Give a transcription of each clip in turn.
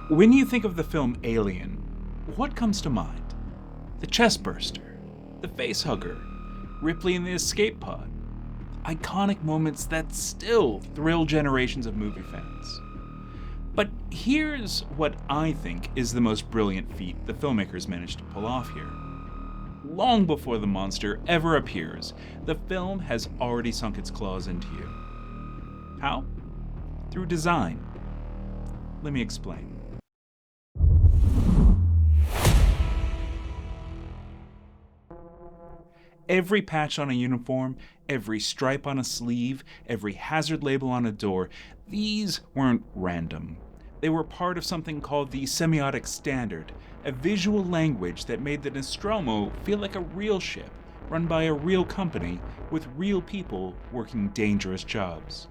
When you think of the film Alien, what comes to mind? The chestburster, the facehugger, Ripley in the escape pod. Iconic moments that still thrill generations of movie fans. But here's what I think is the most brilliant feat the filmmakers managed to pull off here. Long before the monster ever appears, the film has already sunk its claws into you. How? Through design. Let me explain. Every patch on a uniform, every stripe on a sleeve, every hazard label on a door, these weren't random. They were part of something called the Semiotic standard, a visual language that made the Nostromo feel like a real ship, run by a real company, with real people working dangerous jobs.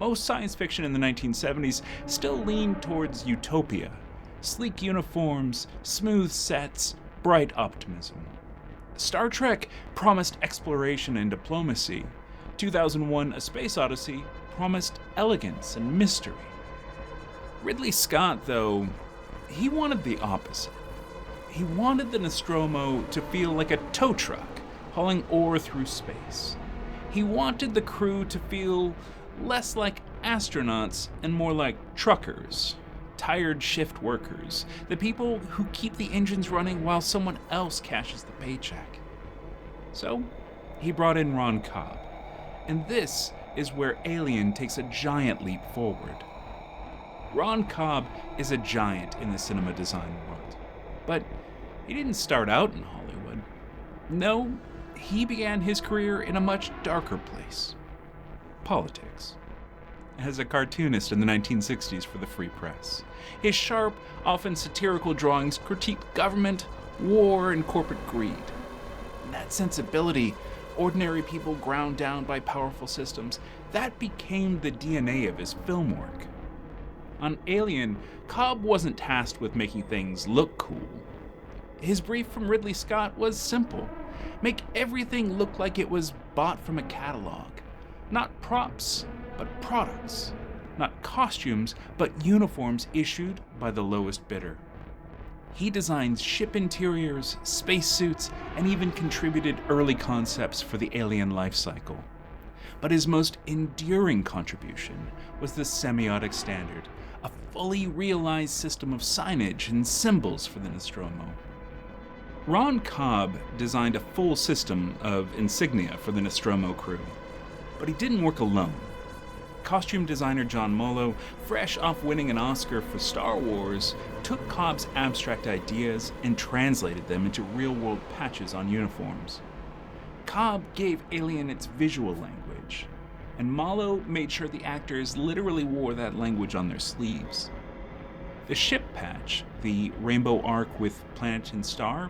Most science fiction in the 1970s still leaned towards utopia. Sleek uniforms, smooth sets, bright optimism. Star Trek promised exploration and diplomacy. 2001: A Space Odyssey promised elegance and mystery. Ridley Scott, though, he wanted the opposite. He wanted the Nostromo to feel like a tow truck hauling ore through space. He wanted the crew to feel less like astronauts and more like truckers. Tired shift workers, the people who keep the engines running while someone else cashes the paycheck. So, he brought in Ron Cobb, and this is where Alien takes a giant leap forward. Ron Cobb is a giant in the cinema design world, but he didn't start out in Hollywood. No, he began his career in a much darker place: politics. As a cartoonist in the 1960s for the Free Press. His sharp, often satirical drawings critiqued government, war, and corporate greed. That sensibility, ordinary people ground down by powerful systems, that became the DNA of his film work. On Alien, Cobb wasn't tasked with making things look cool. His brief from Ridley Scott was simple: make everything look like it was bought from a catalog. Not props, but products. Not costumes, but uniforms issued by the lowest bidder. He designed ship interiors, spacesuits, and even contributed early concepts for the Alien life cycle. But his most enduring contribution was the Semiotic standard, a fully realized system of signage and symbols for the Nostromo. Ron Cobb designed a full system of insignia for the Nostromo crew, but he didn't work alone. Costume designer John Mollo, fresh off winning an Oscar for Star Wars, took Cobb's abstract ideas and translated them into real-world patches on uniforms. Cobb gave Alien its visual language, and Mollo made sure the actors literally wore that language on their sleeves. The ship patch, the rainbow arc with planet and star,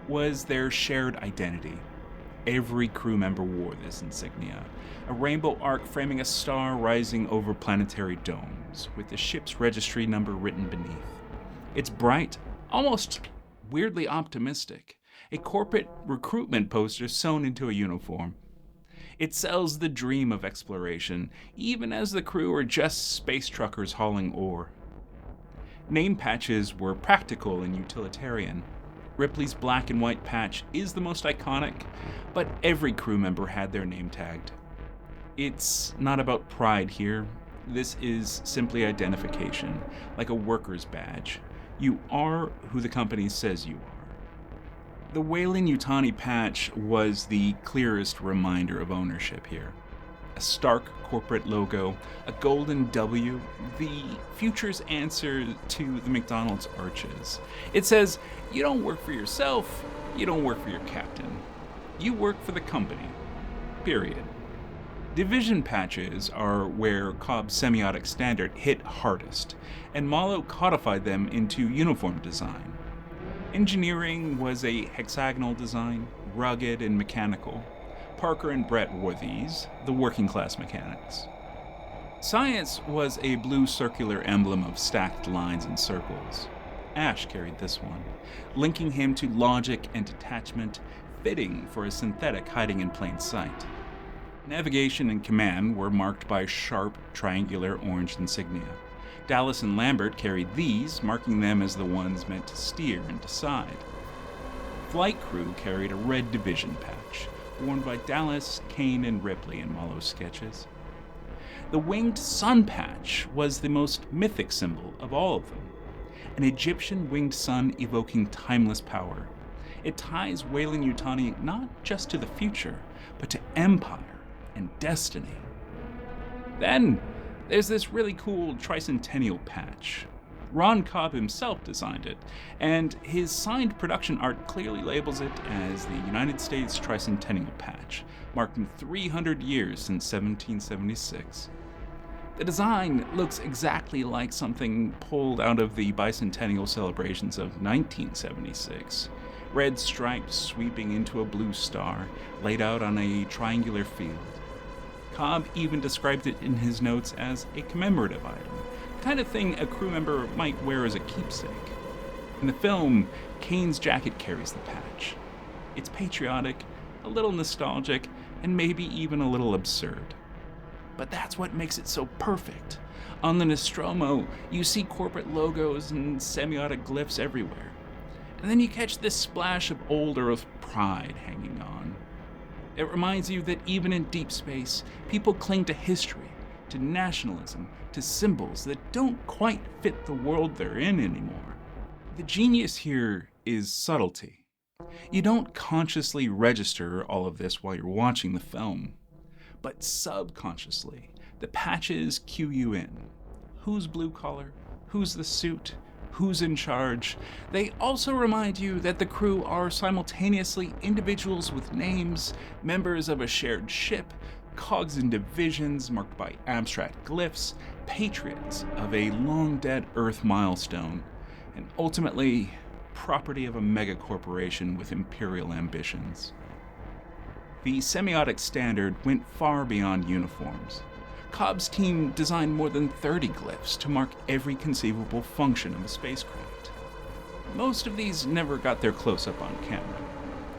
was their shared identity. Every crew member wore this insignia, a rainbow arc framing a star rising over planetary domes, with the ship's registry number written beneath. It's bright, almost weirdly optimistic, a corporate recruitment poster sewn into a uniform. It sells the dream of exploration, even as the crew are just space truckers hauling ore. Name patches were practical and utilitarian. Ripley's black and white patch is the most iconic, but every crew member had their name tagged. It's not about pride here. This is simply identification, like a worker's badge. You are who the company says you are. The Weyland-Yutani patch was the clearest reminder of ownership here. A stark corporate logo, a golden W, the future's answer to the McDonald's arches. It says, you don't work for yourself, you don't work for your captain. You work for the company. Period. Division patches are where Cobb's semiotic standard hit hardest, and Mollo codified them into uniform design. Engineering was a hexagonal design, rugged and mechanical. Parker and Brett wore these, the working class mechanics. Science was a blue circular emblem of stacked lines and circles. Ash carried this one, linking him to logic and detachment, fitting for a synthetic hiding in plain sight. Navigation and command were marked by sharp, triangular orange insignia. Dallas and Lambert carried these, marking them as the ones meant to steer and decide. Flight crew carried a red division patch, worn by Dallas, Kane, and Ripley in Malo's sketches. The winged sun patch was the most mythic symbol of all of them, an Egyptian winged sun evoking timeless power. It ties Weyland-Yutani not just to the future, but to empire and destiny. Then, there's this really cool tricentennial patch. Ron Cobb himself designed it, and his signed production art clearly labels it as the United States Tricentennial Patch, marking 300 years since 1776. The design looks exactly like something pulled out of the bicentennial celebrations of 1976. Red stripes sweeping into a blue star, laid out on a triangular field. Cobb even described it in his notes as a commemorative item, the kind of thing a crew member might wear as a keepsake. In the film, Kane's jacket carries the patch. It's patriotic, a little nostalgic, and maybe even a little absurd. But that's what makes it so perfect. On the Nostromo, you see corporate logos and semiotic glyphs everywhere. And then you catch this splash of old Earth pride hanging on. It reminds you that even in deep space, people cling to history, to nationalism, to symbols that don't quite fit the world they're in anymore. The genius here is subtlety. You don't consciously register all of this while you're watching the film, but subconsciously, the patches cue you in. Who's blue collar? Who's the suit? Who's in charge? They also remind you that the crew are simultaneously individuals with names, members of a shared ship, cogs in divisions marked by abstract glyphs, patriots of a long-dead Earth milestone, and ultimately, property of a megacorporation with imperial ambitions. The semiotic standard went far beyond uniforms. Cobb's team designed more than 30 glyphs to mark every conceivable function of a spacecraft. Most of these never got their close-up on camera,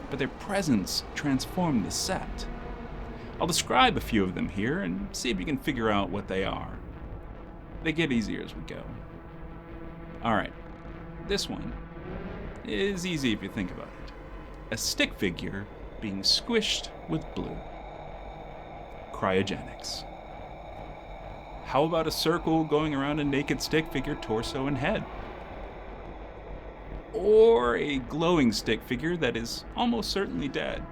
but their presence transformed the set. I'll describe a few of them here and see if you can figure out what they are. They get easier as we go. Alright, this one is easy if you think about it. A stick figure being squished with blue. Cryogenics. How about a circle going around a naked stick figure torso and head? Or a glowing stick figure that is almost certainly dead?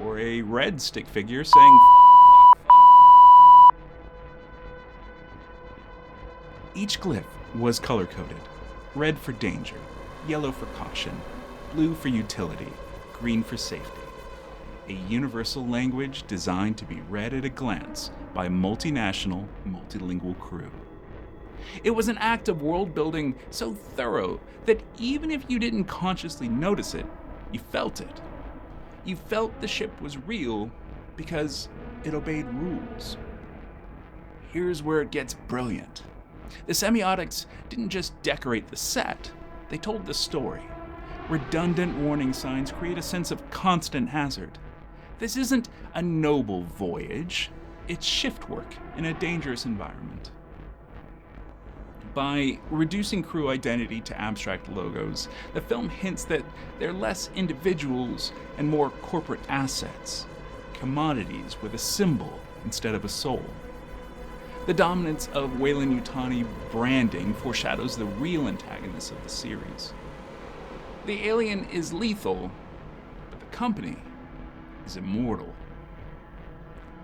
Or a red stick figure saying Each glyph was color-coded. Red for danger, yellow for caution, blue for utility, green for safety. A universal language designed to be read at a glance by a multinational, multilingual crew. It was an act of world building so thorough that even if you didn't consciously notice it, you felt it. You felt the ship was real because it obeyed rules. Here's where it gets brilliant. The semiotics didn't just decorate the set, they told the story. Redundant warning signs create a sense of constant hazard. This isn't a noble voyage, it's shift work in a dangerous environment. By reducing crew identity to abstract logos, the film hints that they're less individuals and more corporate assets, commodities with a symbol instead of a soul. The dominance of Weyland-Yutani branding foreshadows the real antagonists of the series. The alien is lethal, but the company is immortal.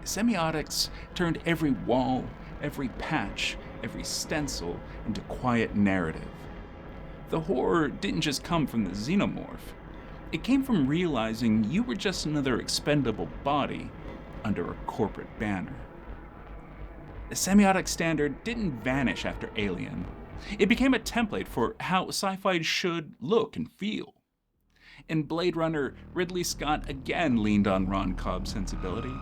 Semiotics turned every wall, every patch, every stencil into quiet narrative. The horror didn't just come from the xenomorph. It came from realizing you were just another expendable body under a corporate banner. The semiotic standard didn't vanish after Alien. It became a template for how sci-fi should look and feel. In Blade Runner, Ridley Scott again leaned on Ron Cobb's sensibility.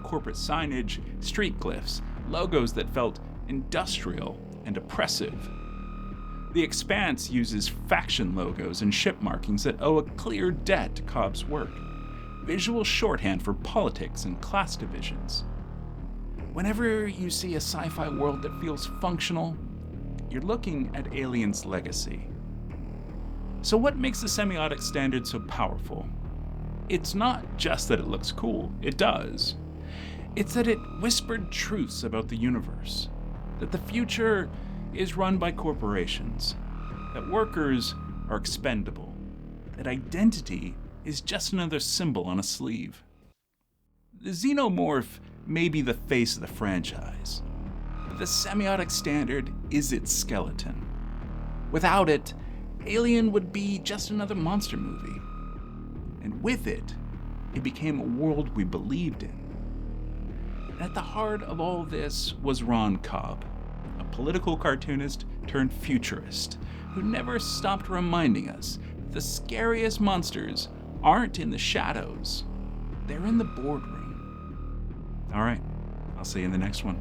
Corporate signage, street glyphs, logos that felt industrial and oppressive. The Expanse uses faction logos and ship markings that owe a clear debt to Cobb's work. Visual shorthand for politics and class divisions. Whenever you see a sci-fi world that feels functional, you're looking at Alien's legacy. So what makes the semiotic standard so powerful? It's not just that it looks cool, it does. It's that it whispered truths about the universe, that the future is run by corporations, that workers are expendable, that identity is just another symbol on a sleeve. The xenomorph may be the face of the franchise, but the semiotic standard is its skeleton. Without it, Alien would be just another monster movie. And with it, it became a world we believed in. And at the heart of all this was Ron Cobb, a political cartoonist turned futurist, who never stopped reminding us that the scariest monsters aren't in the shadows, they're in the boardroom. All right, I'll see you in the next one.